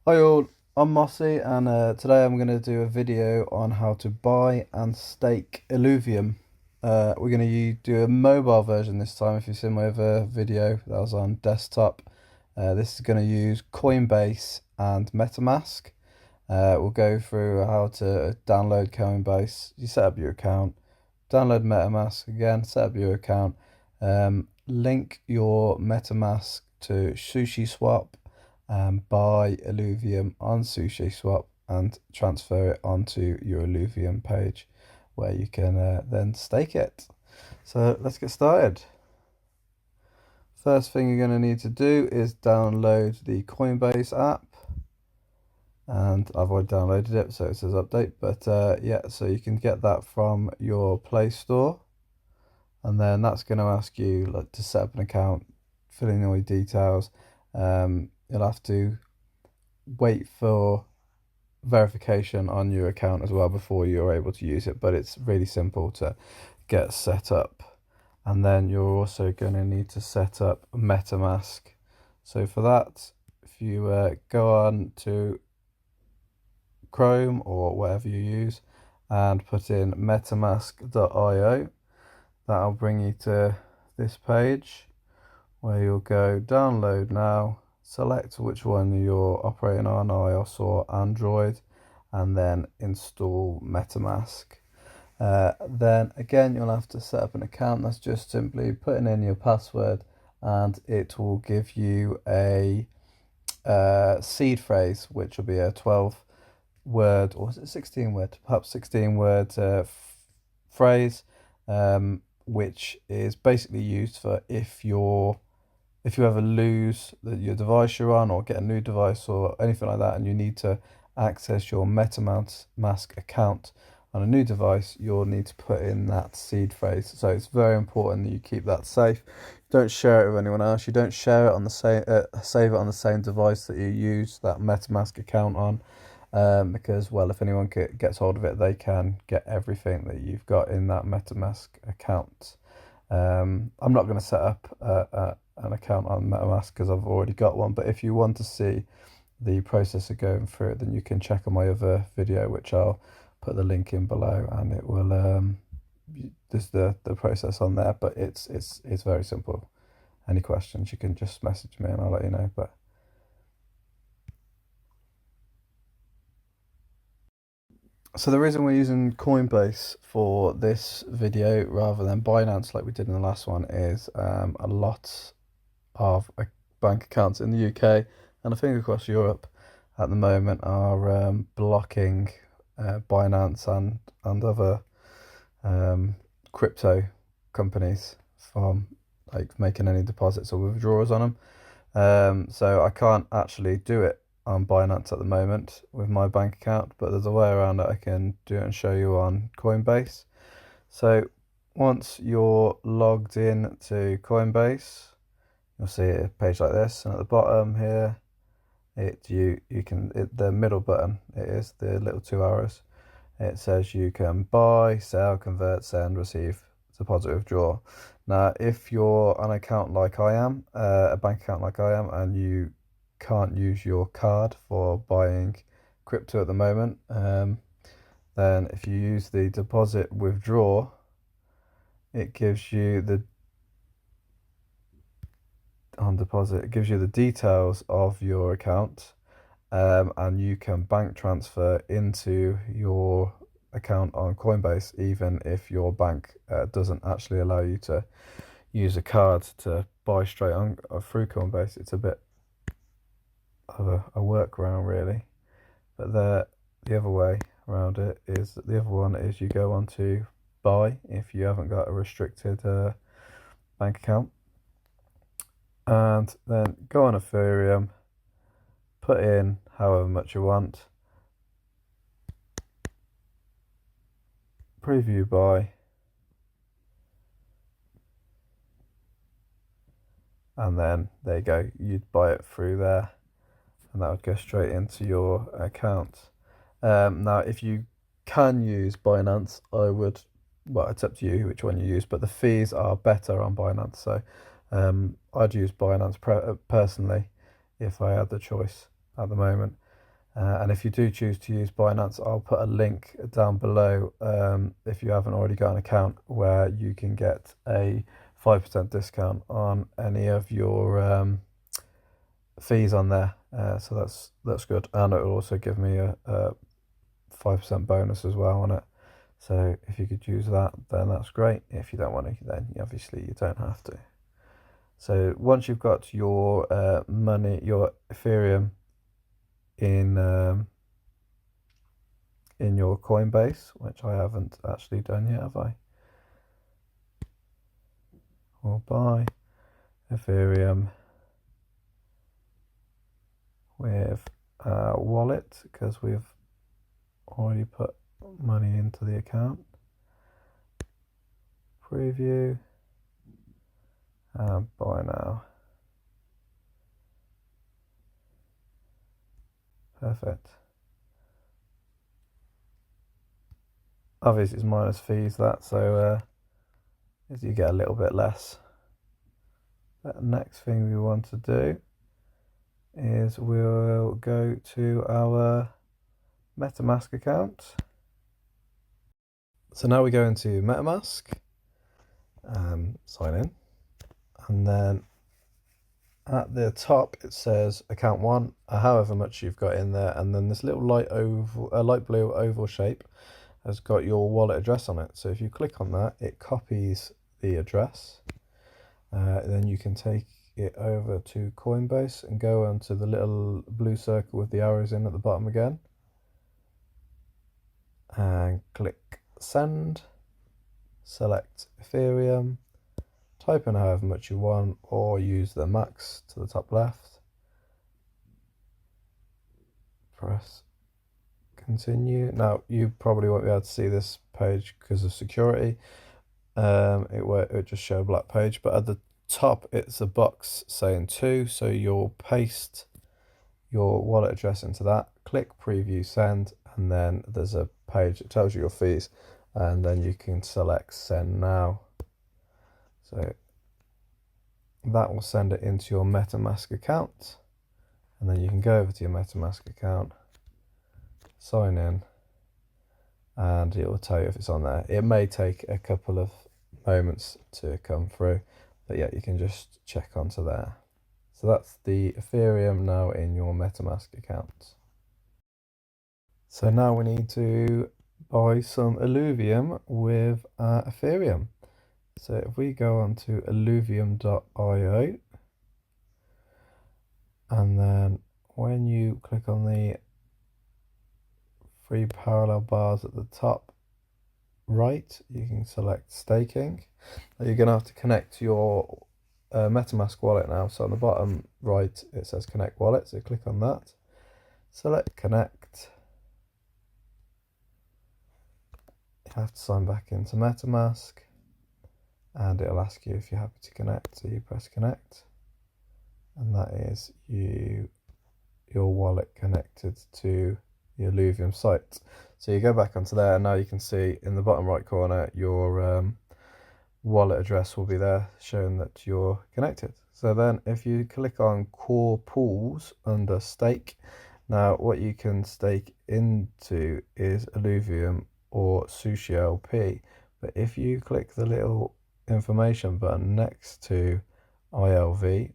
Hi all, I'm Mossy and today I'm going to do a video on how to buy and stake Illuvium. We're going to do a mobile version this time. If you've seen my other video that was on desktop, this is going to use Coinbase and MetaMask. We'll go through how to download Coinbase, you set up your account, download MetaMask again, set up your account, link your MetaMask to SushiSwap and buy Illuvium on SushiSwap and transfer it onto your Illuvium page where you can then stake it. So let's get started. First thing you're going to need to do is download the Coinbase app, and I've already downloaded it so it says update, but yeah, so you can get that from your Play Store, and then that's going to ask you like to set up an account, fill in all your details. You'll have to wait for verification on your account as well before you're able to use it, but it's really simple to get set up. And then you're also going to need to set up MetaMask. So for that, if you go on to Chrome or whatever you use and put in metamask.io, that'll bring you to this page where you'll go download now, select which one you're operating on, iOS or Android, and then install MetaMask. Then again, you'll have to set up an account. That's just simply putting in your password, and it will give you a seed phrase, which will be a 12 word, or is it 16 word? Perhaps 16 word phrase, which is basically used for if you ever lose your device you're on or get a new device or anything like that, and you need to access your MetaMask account on a new device, you'll need to put in that seed phrase. So it's very important that you keep that safe. Don't share it with anyone else. You don't share it on the same save it on the same device that you use that MetaMask account on, because, well, if anyone gets hold of it, they can get everything that you've got in that MetaMask account. I'm not going to set up an account on MetaMask because I've already got one, but if you want to see the process of going through it, then you can check on my other video, which I'll put the link in below, and it will there's the process on there, but it's very simple. Any questions, you can just message me and I'll let you know. But so the reason we're using Coinbase for this video rather than Binance like we did in the last one is a lot of bank accounts in the UK and I think across Europe at the moment are blocking Binance and other crypto companies from like making any deposits or withdrawals on them. So I can't actually do it on Binance at the moment with my bank account, but there's a way around it. I can do it and show you on Coinbase. So once you're logged in to Coinbase, you'll see a page like this, and at the bottom here, the middle button, it is the little 2 arrows. It says you can buy, sell, convert, send, receive, deposit, withdraw. Now, if you're an account like I am, a bank account like I am, and you can't use your card for buying crypto at the moment, then if you use the deposit withdraw, it gives you it gives you the details of your account, and you can bank transfer into your account on Coinbase even if your bank doesn't actually allow you to use a card to buy straight on through Coinbase. It's a bit of a workaround really, but the other way around it is the other one is you go on to buy if you haven't got a restricted bank account, and then go on Ethereum, put in however much you want, preview buy, and then there you go, you'd buy it through there and that would go straight into your account. Now if you can use Binance, I would, well, it's up to you which one you use, but the fees are better on Binance, so I'd use Binance personally if I had the choice at the moment. And if you do choose to use Binance, I'll put a link down below if you haven't already got an account, where you can get a 5% discount on any of your fees on there. So that's good, and it will also give me a 5% bonus as well on it. So if you could use that, then that's great. If you don't want to, then obviously you don't have to. So once you've got your money, your Ethereum in your Coinbase, which I haven't actually done yet, have I? We'll buy Ethereum with our wallet, because we've already put money into the account. Preview and buy now. Perfect. Obviously it's minus fees, that, so you get a little bit less. The next thing we want to do is we'll go to our MetaMask account. So now we go into MetaMask, sign in, and then at the top it says account 1, however much you've got in there, and then this little light blue oval shape has got your wallet address on it. So if you click on that, it copies the address. Then you can take it over to Coinbase and go onto the little blue circle with the arrows in at the bottom again, and click send, select Ethereum, type in however much you want, or use the max to the top left, press continue. Now you probably won't be able to see this page because of security. It just show a black page, but at the top it's a box saying 2, so you'll paste your wallet address into that, click preview send, and then there's a page that tells you your fees, and then you can select send now. So that will send it into your MetaMask account, and then you can go over to your MetaMask account, sign in, and it will tell you if it's on there. It may take a couple of moments to come through, but yeah, you can just check onto there. So that's the Ethereum now in your MetaMask account. So now we need to buy some Illuvium with Ethereum. So if we go on to illuvium.io, and then when you click on the 3 parallel bars at the top right, you can select staking. Now you're going to have to connect your MetaMask wallet now. So on the bottom right it says connect wallet, so click on that, select connect. You have to sign back into MetaMask, and it'll ask you if you're happy to connect, so you press connect, and that is your wallet connected to the Illuvium site. So you go back onto there, and now you can see in the bottom right corner your wallet address will be there showing that you're connected. So then if you click on core pools under stake, now what you can stake into is Illuvium or Sushi LP, but if you click the little information button next to ILV,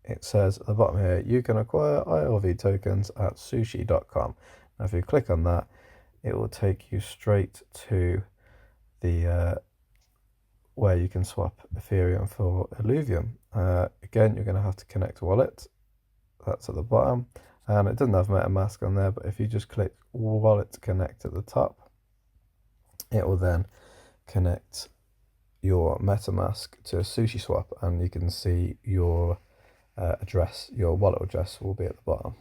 it says at the bottom here, you can acquire ILV tokens at sushi.com. Now if you click on that, it will take you straight to the where you can swap Ethereum for Illuvium. Again, you're going to have to connect a wallet. That's at the bottom, and it doesn't have MetaMask on there, but if you just click wallet connect at the top, it will then connect your MetaMask to a Sushi Swap, and you can see your address, your wallet address will be at the bottom.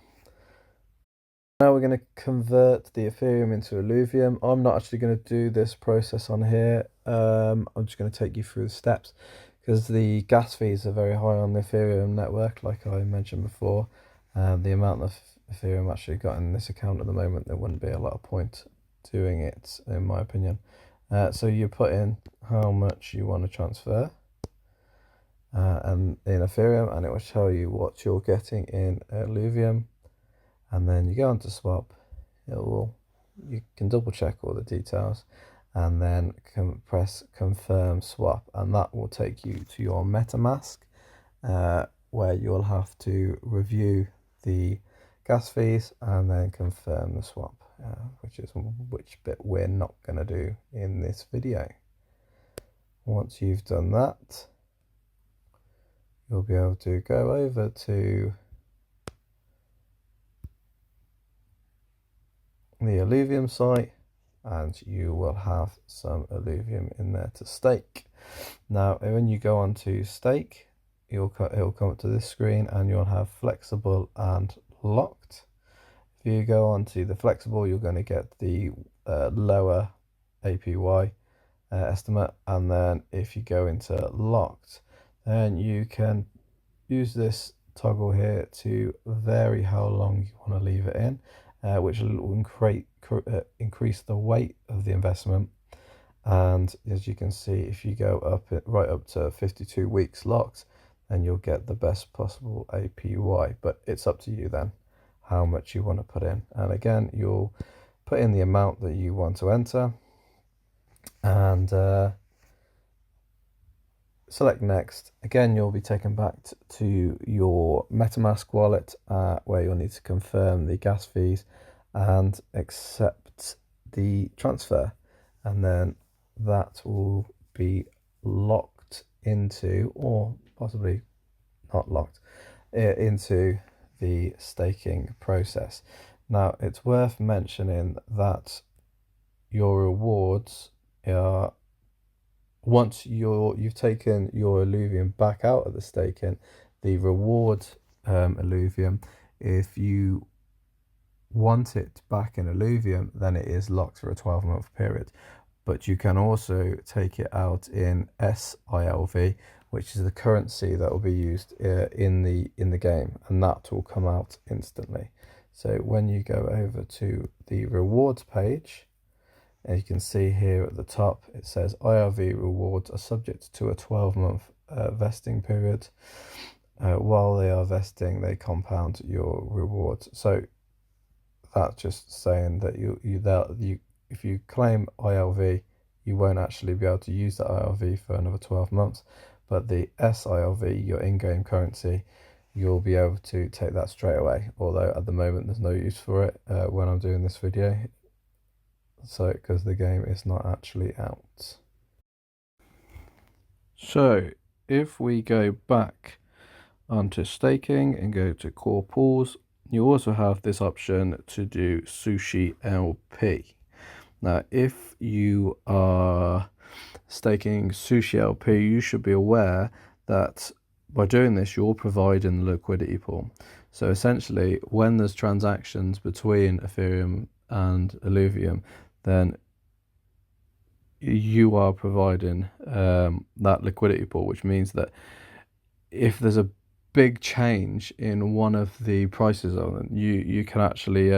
Now we're going to convert the Ethereum into Illuvium. I'm not actually going to do this process on here. I'm just going to take you through the steps, because the gas fees are very high on the Ethereum network, like I mentioned before. The amount of Ethereum actually got in this account at the moment, there wouldn't be a lot of point doing it, in my opinion. So you put in how much you want to transfer and in Ethereum, and it will tell you what you're getting in Illuvium. and then you go onto swap. You can double check all the details, and then press confirm swap, and that will take you to your MetaMask, where you'll have to review the gas fees and then confirm the swap, which bit we're not going to do in this video. Once you've done that, you'll be able to go over to the Illuvium site, and you will have some Illuvium in there to stake. Now, when you go on to stake, it'll come up to this screen, and you'll have flexible and locked. If you go on to the flexible, you're going to get the lower APY estimate, and then if you go into locked, then you can use this toggle here to vary how long you want to leave it in, which will increase the weight of the investment. And as you can see, if you go right up to 52 weeks locked, then you'll get the best possible APY. But it's up to you then how much you want to put in. And again, you'll put in the amount that you want to enter, and select next. Again, you'll be taken back to your MetaMask wallet, where you'll need to confirm the gas fees and accept the transfer, and then that will be locked into, or possibly not locked, into the staking process. Now, it's worth mentioning that your rewards are, once you've taken your Illuvium back out of the staking, the reward Illuvium, if you want it back in Illuvium, then it is locked for a 12-month period. But you can also take it out in SILV, which is the currency that will be used in the game, and that will come out instantly. So when you go over to the rewards page, as you can see here at the top, it says IRV rewards are subject to a 12-month vesting period. While they are vesting, they compound your rewards. So that's just saying that if you claim ILV, you won't actually be able to use that ILV for another 12 months. But the SILV, your in-game currency, you'll be able to take that straight away. Although at the moment there's no use for it when I'm doing this video. So, because the game is not actually out. So, if we go back onto staking and go to core pools, you also have this option to do Sushi LP. Now, if you are staking Sushi LP, you should be aware that by doing this, you're providing the liquidity pool. So essentially, when there's transactions between Ethereum and Illuvium, then you are providing that liquidity pool, which means that if there's a big change in one of the prices of them, you can actually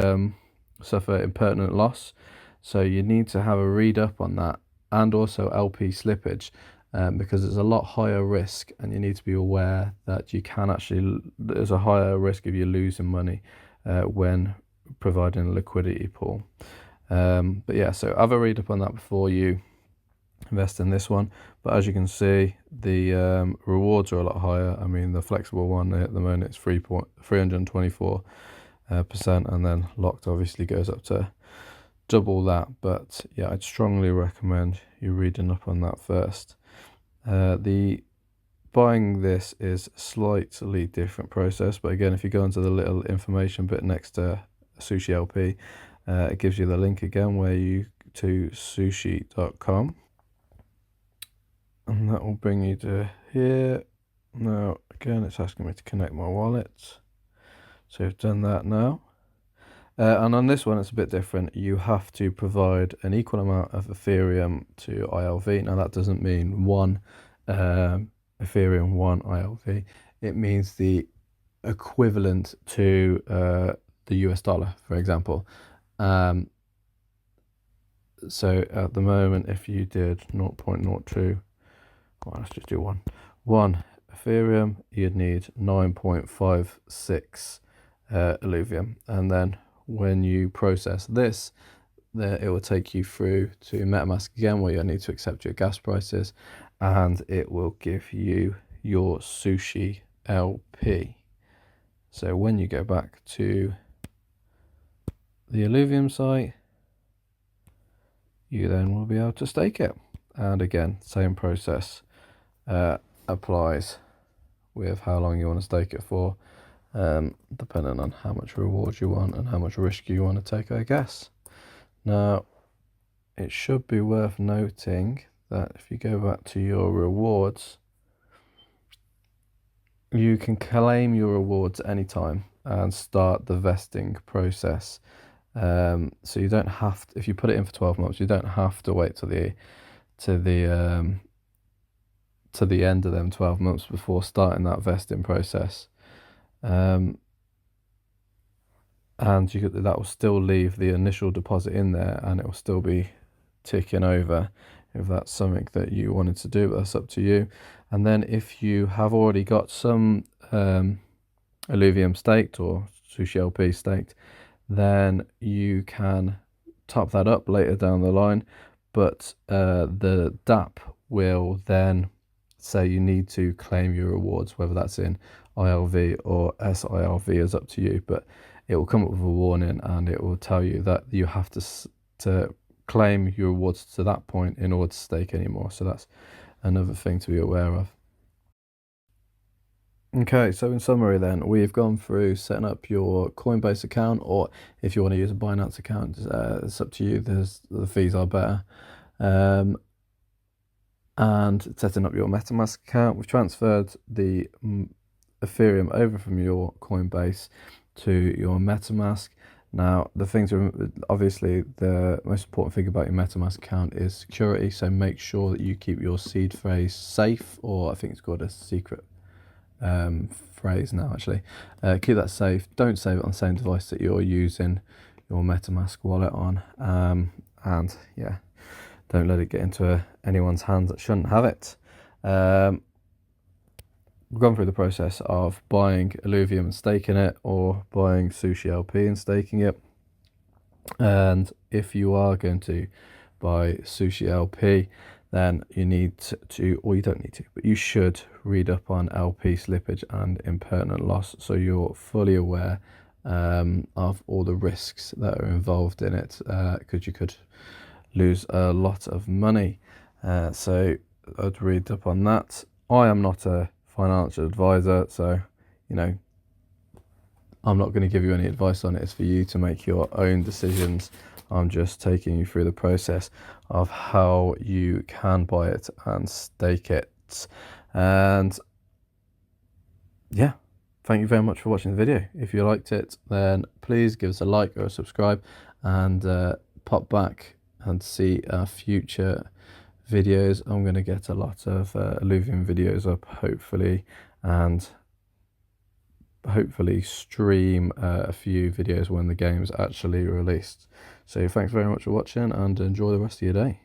suffer impertinent loss. So you need to have a read up on that, and also LP slippage, because it's a lot higher risk, and you need to be aware that there's a higher risk of you losing money when providing a liquidity pool. But yeah, so have a read up on that before you invest in this one. But as you can see, the rewards are a lot higher. I mean, the flexible one at the moment it's 324%, and then locked obviously goes up to double that. But yeah, I'd strongly recommend you reading up on that first. The buying this is a slightly different process, but again, if you go into the little information bit next to Sushi LP, it gives you the link again to sushi.com, and that will bring you to here. Now again, it's asking me to connect my wallet, so I've done that now. And on this one, it's a bit different. You have to provide an equal amount of Ethereum to ILV. Now, that doesn't mean one Ethereum, one ILV. It means the equivalent to the US dollar, for example. So at the moment, if you did 0.02, well, let's just do one Ethereum, you'd need 9.56 Illuvium. And then when you process this, it will take you through to MetaMask again, where you need to accept your gas prices, and it will give you your Sushi LP. So when you go back to the Illuvium site, you then will be able to stake it. And again, same process applies with how long you want to stake it for, depending on how much reward you want and how much risk you want to take, I guess. Now, it should be worth noting that if you go back to your rewards, you can claim your rewards anytime and start the vesting process. So you don't have to, if you put it in for 12 months, you don't have to wait to the end of them 12 months before starting that vesting process. And that will still leave the initial deposit in there, and it will still be ticking over if that's something that you wanted to do. But that's up to you. And then if you have already got some Illuvium staked or Sushi LP staked, then you can top that up later down the line. But the DApp will then say you need to claim your rewards, whether that's in ILV or SILV is up to you. But it will come up with a warning, and it will tell you that you have to claim your rewards to that point in order to stake anymore. So that's another thing to be aware of. Okay, so in summary then, we've gone through setting up your Coinbase account, or if you want to use a Binance account, it's up to you. The fees are better. And setting up your MetaMask account. We've transferred the Ethereum over from your Coinbase to your MetaMask. Now, the thing to obviously, the most important thing about your MetaMask account is security. So make sure that you keep your seed phrase safe, or I think it's called a secret phrase now, actually. Keep that safe. Don't save it on the same device that you're using your MetaMask wallet on. And yeah, don't let it get into anyone's hands that shouldn't have it. We've gone through the process of buying Illuvium and staking it, or buying Sushi LP and staking it. And if you are going to buy Sushi LP, then you need to, or you don't need to, but you should read up on LP slippage and impermanent loss, so you're fully aware of all the risks that are involved in it, because you could lose a lot of money. So I'd read up on that. I am not a financial advisor, so I'm not going to give you any advice on it. It's for you to make your own decisions. I'm just taking you through the process of how you can buy it and stake it. And yeah, thank you very much for watching the video. If you liked it, then please give us a like or a subscribe, and pop back and see our future videos. I'm going to get a lot of Illuvium videos up, hopefully, and hopefully stream a few videos when the game's actually released. So thanks very much for watching, and enjoy the rest of your day.